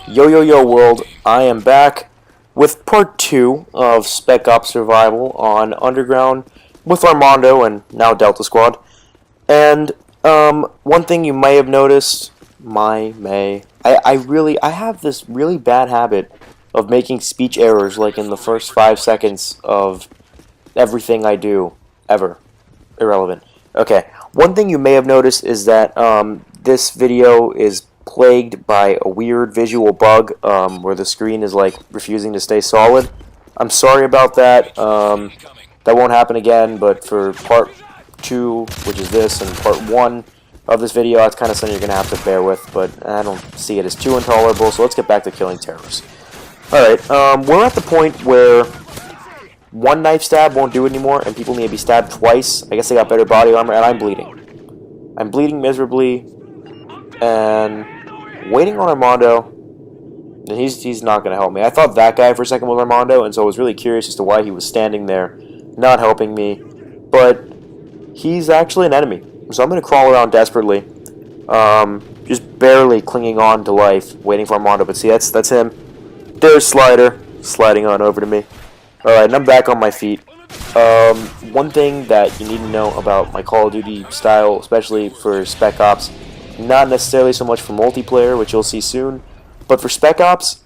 Yo yo yo world, I am back with part 2 of Spec Ops Survival on Underground with Armando and now Delta Squad. And one thing you may have noticed, I have this really bad habit of making speech errors like in the first 5 seconds of everything I do ever. Irrelevant. Okay, one thing you may have noticed is that this video is plagued by a weird visual bug where the screen is like refusing to stay solid. I'm sorry about that. That won't happen again, but for part 2, which is this, and part 1 of this video, that's kind of something you're going to have to bear with, but I don't see it as too intolerable, so let's get back to killing terrorists. Alright, we're at the point where one knife stab won't do it anymore, and people need to be stabbed twice. I guess they got better body armor, and I'm bleeding. I'm bleeding miserably, and waiting on Armando, and he's not going to help me. I thought that guy for a second was Armando, and so I was really curious as to why he was standing there, not helping me, but he's actually an enemy. So I'm going to crawl around desperately, just barely clinging on to life, waiting for Armando, but see, that's him. There's Slider, sliding on over to me. Alright, and I'm back on my feet. One thing that you need to know about my Call of Duty style, especially for Spec Ops, not necessarily so much for multiplayer, which you'll see soon, but for Spec Ops,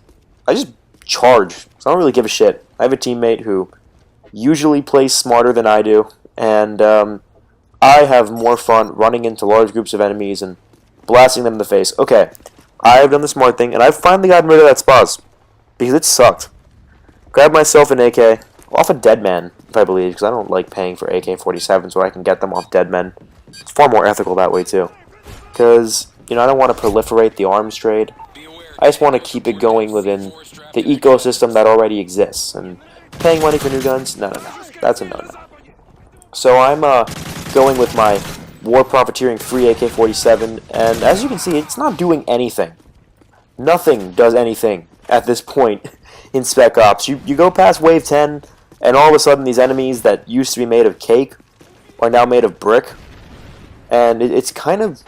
I just charge. So I don't really give a shit. I have a teammate who usually plays smarter than I do, and I have more fun running into large groups of enemies and blasting them in the face. Okay, I have done the smart thing, and I've finally gotten rid of that spaz, because it sucked. Grabbed myself an AK, off a dead man, if I believe, because I don't like paying for AK-47s where I can get them off dead men. It's far more ethical that way, too. Because, you know, I don't want to proliferate the arms trade. I just want to keep it going within the ecosystem that already exists. And paying money for new guns? No. That's a no-no. So I'm going with my War Profiteering free AK-47, and as you can see, it's not doing anything. Nothing does anything at this point in Spec Ops. You go past Wave 10, and all of a sudden these enemies that used to be made of cake are now made of brick. And it's kind of,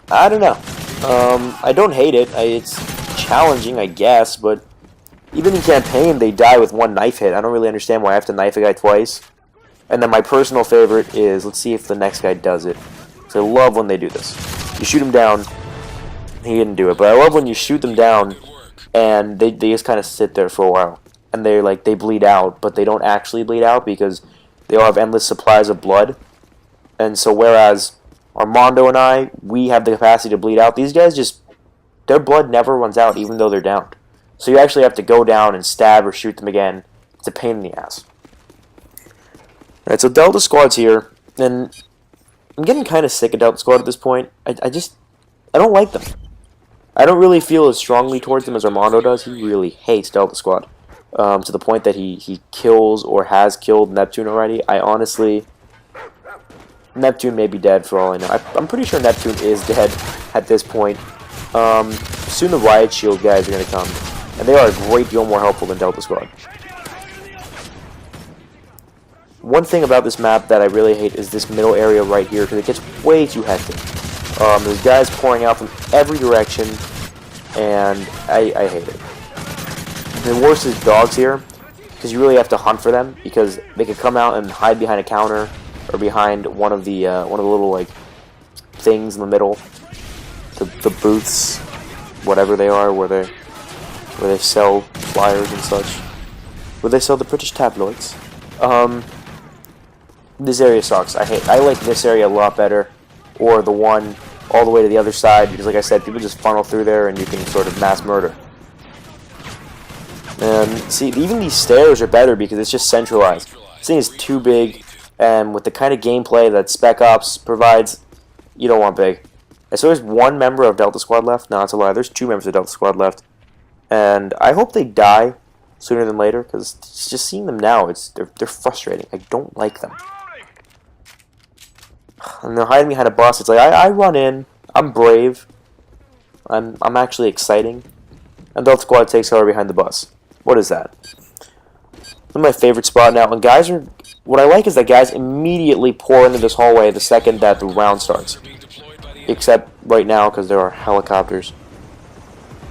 I don't know. I don't hate it. It's challenging, I guess, but even in campaign, they die with one knife hit. I don't really understand why I have to knife a guy twice. And then my personal favorite is, let's see if the next guy does it. So I love when they do this. You shoot him down. He didn't do it, but I love when you shoot them down and they just kind of sit there for a while. And they bleed out, but they don't actually bleed out because they all have endless supplies of blood. And so whereas Armando and I, we have the capacity to bleed out, these guys just, their blood never runs out even though they're down. So you actually have to go down and stab or shoot them again. It's a pain in the ass. Alright, so Delta Squad's here, and I'm getting kind of sick of Delta Squad at this point. I don't like them. I don't really feel as strongly towards them as Armando does. He really hates Delta Squad, to the point that he kills or has killed Neptune already. I honestly, Neptune may be dead for all I know. I'm pretty sure Neptune is dead at this point. Soon the Riot Shield guys are going to come, and they are a great deal more helpful than Delta Squad. One thing about this map that I really hate is this middle area right here, because it gets way too hectic. There's guys pouring out from every direction, and I hate it. The worst is dogs here, because you really have to hunt for them, because they could come out and hide behind a counter, or behind one of the little like things in the middle, the booths, whatever they are, where they sell flyers and such, where they sell the British tabloids. This area sucks. I like this area a lot better, or the one all the way to the other side, because like I said, people just funnel through there and you can sort of mass murder. And see, even these stairs are better because it's just centralized. This thing is too big, and with the kind of gameplay that Spec Ops provides, you don't want big. And so there's one member of Delta Squad left. No, that's a lie. There's 2 members of Delta Squad left. And I hope they die sooner than later, because just seeing them now, they're frustrating. I don't like them. And they're hiding behind a bus. It's like I run in. I'm brave. I'm actually exciting. And Delta Squad takes cover behind the bus. What is that? One of my favorite spot now. And guys are. What I like is that guys immediately pour into this hallway the second that the round starts. Except right now because there are helicopters.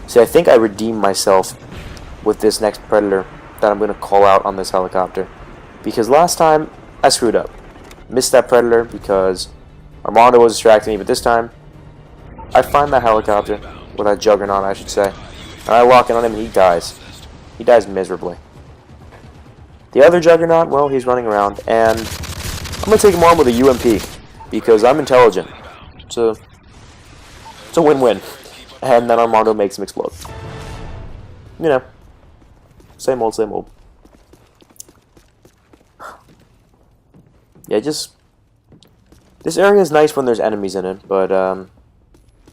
See, I think I redeemed myself with this next Predator that I'm going to call out on this helicopter. Because last time, I screwed up. Missed that Predator because Armando was distracting me, but this time, I find that helicopter, or that Juggernaut, I should say, and I lock in on him and he dies. He dies miserably. The other Juggernaut, well, he's running around, and I'm going to take him on with a UMP, because I'm intelligent. It's a win-win. And then Armando makes him explode. You know, same old, same old. Yeah, just... This area is nice when there's enemies in it, but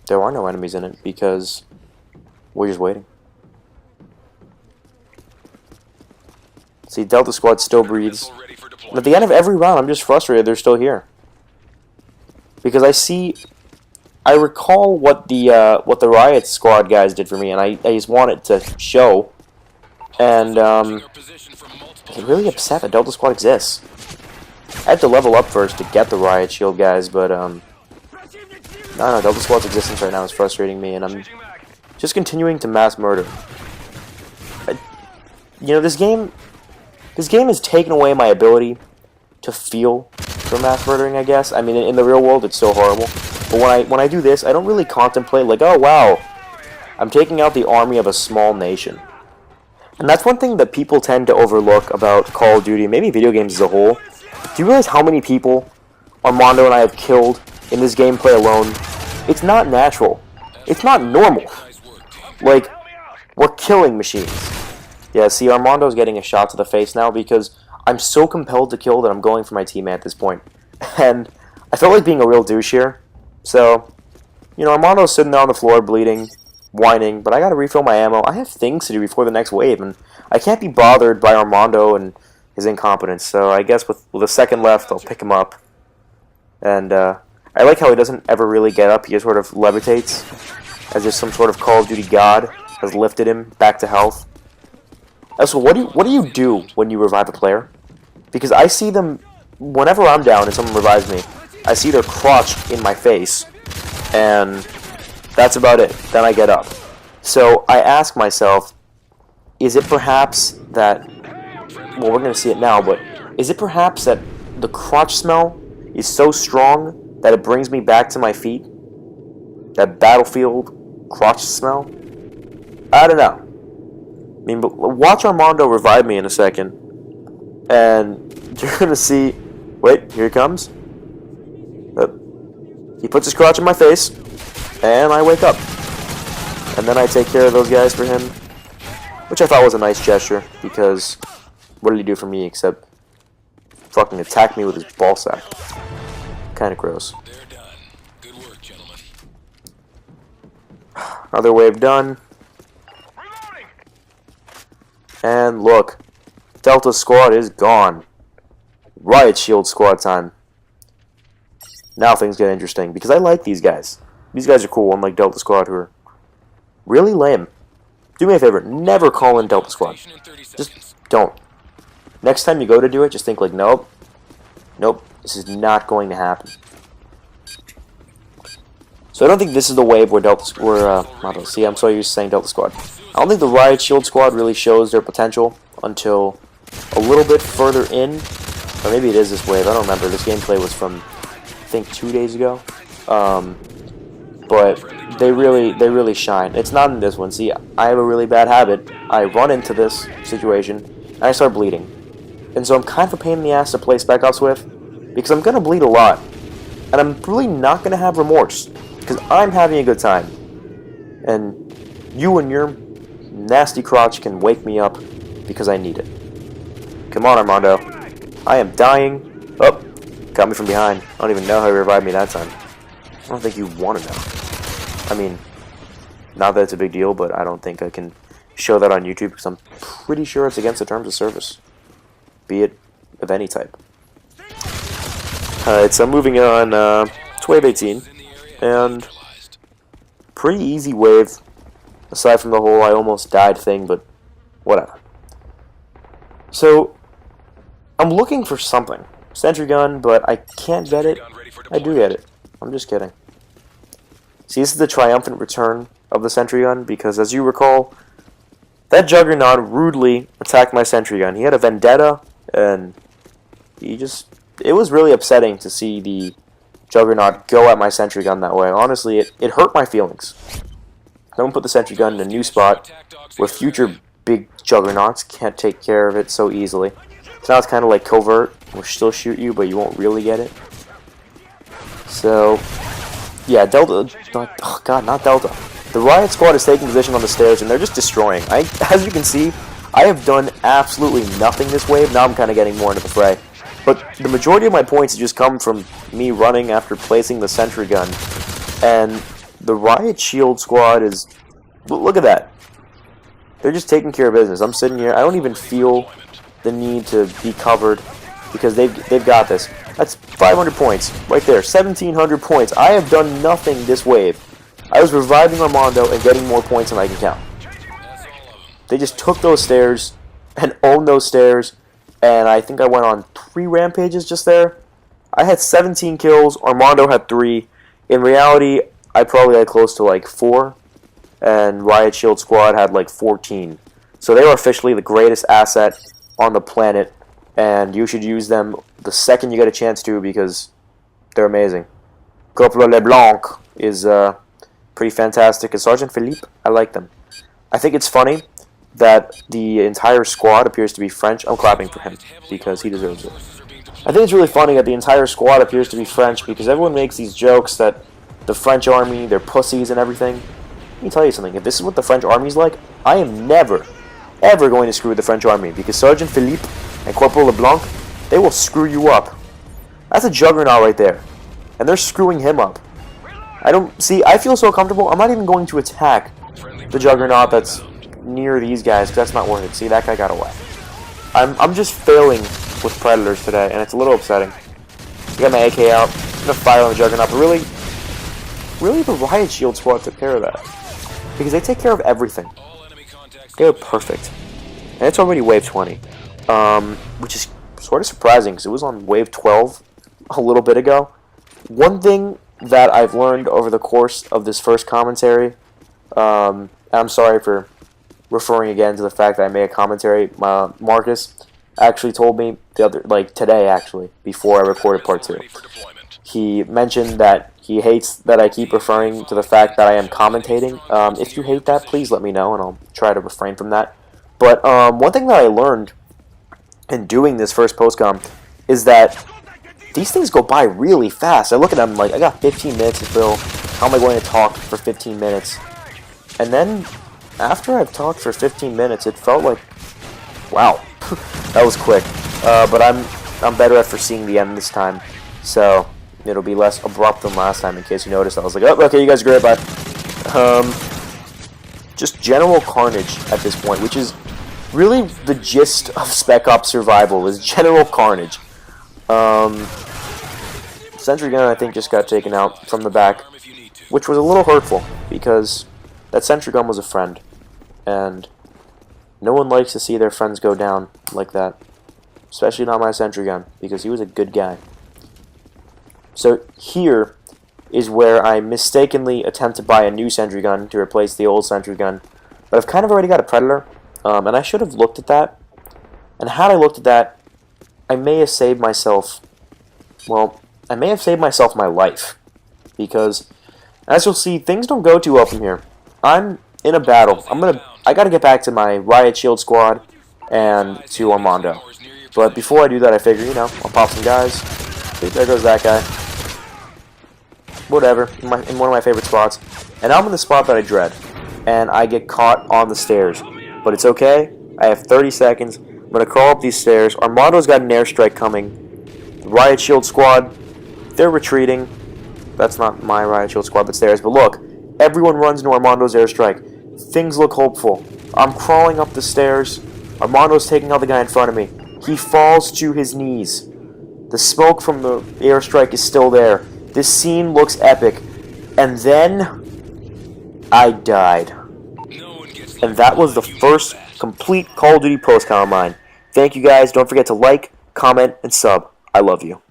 there are no enemies in it because we're just waiting. See, Delta Squad still breathes. And at the end of every round, I'm just frustrated they're still here. Because I recall what the Riot Squad guys did for me, and I just want it to show. And I get really upset that Delta Squad exists. I had to level up first to get the Riot Shield guys, but I don't know, Delta Squad's existence right now is frustrating me, and I'm just continuing to mass murder. You know, this game has taken away my ability to feel for mass murdering, I guess. I mean, in the real world, it's so horrible. But when I do this, I don't really contemplate, like, oh, wow, I'm taking out the army of a small nation. And that's one thing that people tend to overlook about Call of Duty, maybe video games as a whole. Do you realize how many people Armando and I have killed in this gameplay alone? It's not natural. It's not normal. Like, we're killing machines. Yeah, see, Armando's getting a shot to the face now because I'm so compelled to kill that I'm going for my teammate at this point. And I felt like being a real douche here. So, you know, Armando's sitting there on the floor bleeding, whining, but I gotta refill my ammo. I have things to do before the next wave, and I can't be bothered by Armando and his incompetence. So I guess with a second left, I'll pick him up. And I like how he doesn't ever really get up. He just sort of levitates, as if some sort of Call of Duty god has lifted him back to health. So what do you do when you revive a player? Because I see them, whenever I'm down and someone revives me, I see their crotch in my face, and that's about it. Then I get up. So I ask myself, is it perhaps that, well, we're going to see it now, but is it perhaps that the crotch smell is so strong that it brings me back to my feet? That battlefield crotch smell? I don't know. I mean, but watch Armando revive me in a second, and you're going to see, wait, here he comes. He puts his crotch in my face, and I wake up. And then I take care of those guys for him, which I thought was a nice gesture, because what did he do for me except fucking attack me with his ball sack? Kinda gross. They're done. Good work, gentlemen. Another wave done. And look, Delta Squad is gone. Riot Shield Squad time. Now things get interesting, because I like these guys. These guys are cool, unlike Delta Squad, who are really lame. Do me a favor, never call in Delta Squad. Just don't. Next time you go to do it, just think like, nope. Nope, this is not going to happen. So I don't think this is the wave where see, I'm so used to saying Delta Squad. I don't think the Riot Shield Squad really shows their potential until a little bit further in. Or maybe it is this wave, I don't remember. This gameplay was from, I think, 2 days ago. But they really shine. It's not in this one. See, I have a really bad habit. I run into this situation, and I start bleeding. And so I'm kind of a pain in the ass to play Spec Ops with, because I'm going to bleed a lot. And I'm really not going to have remorse, because I'm having a good time. And you and your nasty crotch can wake me up, because I need it. Come on, Armando. I am dying. Oh, got me from behind. I don't even know how he revived me that time. I don't think you want to know. I mean, not that it's a big deal, but I don't think I can show that on YouTube, because I'm pretty sure it's against the terms of service. Be it of any type. Alright, so moving on, it's wave 18, and pretty easy wave, aside from the whole I almost died thing, but whatever. So, I'm looking for something. Sentry gun, but I can't get it. I do get it. I'm just kidding. See, this is the triumphant return of the sentry gun because, as you recall, that Juggernaut rudely attacked my sentry gun. He had a vendetta, and it was really upsetting to see the Juggernaut go at my sentry gun that way. Honestly, it hurt my feelings. I'm going to put the sentry gun in a new spot where future big Juggernauts can't take care of it so easily. So now it's kind of like covert. We'll still shoot you, but you won't really get it. So, yeah, Delta, not Delta. The Riot Squad is taking position on the stairs, and they're just destroying. As you can see, I have done absolutely nothing this wave. Now I'm kind of getting more into the fray. But the majority of my points just come from me running after placing the sentry gun. And the Riot Shield Squad is... Look at that. They're just taking care of business. I'm sitting here. I don't even feel the need to be covered because they've got this. That's 500 points right there. 1,700 points. I have done nothing this wave. I was reviving Armando and getting more points than I can count. They just took those stairs and owned those stairs. And I think I went on 3 rampages just there. I had 17 kills. Armando had 3. In reality, I probably had close to like 4. And Riot Shield Squad had like 14. So they were officially the greatest asset on the planet. And you should use them the second you get a chance to because they're amazing. Corporal LeBlanc is pretty fantastic. And Sergeant Philippe, I like them. I think it's funny that the entire squad appears to be French. I'm clapping for him because he deserves it. I think it's really funny that the entire squad appears to be French because everyone makes these jokes that the French army, they're pussies and everything. Let me tell you something. If this is what the French army's like, I am never, ever going to screw with the French army because Sergeant Philippe and Corporal LeBlanc, they will screw you up. That's a Juggernaut right there. And they're screwing him up. I feel so comfortable, I'm not even going to attack the Juggernaut that's near these guys, because that's not worth it. See, that guy got away. I'm just failing with Predators today, and it's a little upsetting. I got my AK out. I'm going to fire on the Juggernaut, but really the Riot Shield Squad took care of that. Because they take care of everything. They were perfect. And it's already Wave 20. Which is sort of surprising, because it was on Wave 12 a little bit ago. One thing that I've learned over the course of this first commentary, and I'm sorry for referring again to the fact that I made a commentary. Marcus actually told me today actually, before I recorded part 2. He mentioned that he hates that I keep referring to the fact that I am commentating. If you hate that, please let me know and I'll try to refrain from that. But one thing that I learned in doing this first postcom is that these things go by really fast. I look at them like, I got 15 minutes to fill. How am I going to talk for 15 minutes? And then after I've talked for 15 minutes, it felt like, wow, that was quick. But I'm better at foreseeing the end this time, so it'll be less abrupt than last time. In case you noticed, I was like, oh, okay, you guys are great, bye. Just general carnage at this point, which is really the gist of Spec Ops Survival, is general carnage. Sentry gun, I think, just got taken out from the back, which was a little hurtful because that sentry gun was a friend, and no one likes to see their friends go down like that, especially not my sentry gun, because he was a good guy. So here is where I mistakenly attempt to buy a new sentry gun to replace the old sentry gun, but I've kind of already got a Predator, and I should have looked at that, and had I looked at that, I may have saved myself, well, I may have saved myself my life, because as you'll see, things don't go too well from here. I'm in a battle. I gotta get back to my Riot Shield Squad and to Armando. But before I do that, I figure, I'll pop some guys. See, there goes that guy. Whatever, in one of my favorite spots. And now I'm in the spot that I dread. And I get caught on the stairs. But it's okay. I have 30 seconds. I'm gonna crawl up these stairs. Armando's got an airstrike coming. The Riot Shield Squad, they're retreating. That's not my Riot Shield Squad, that's theirs. But look, everyone runs into Armando's airstrike. Things look hopeful. I'm crawling up the stairs. Armando's taking out the guy in front of me. He falls to his knees. The smoke from the airstrike is still there. This scene looks epic. And then I died. And that was the first complete Call of Duty postcom of mine. Thank you guys. Don't forget to like, comment, and sub. I love you.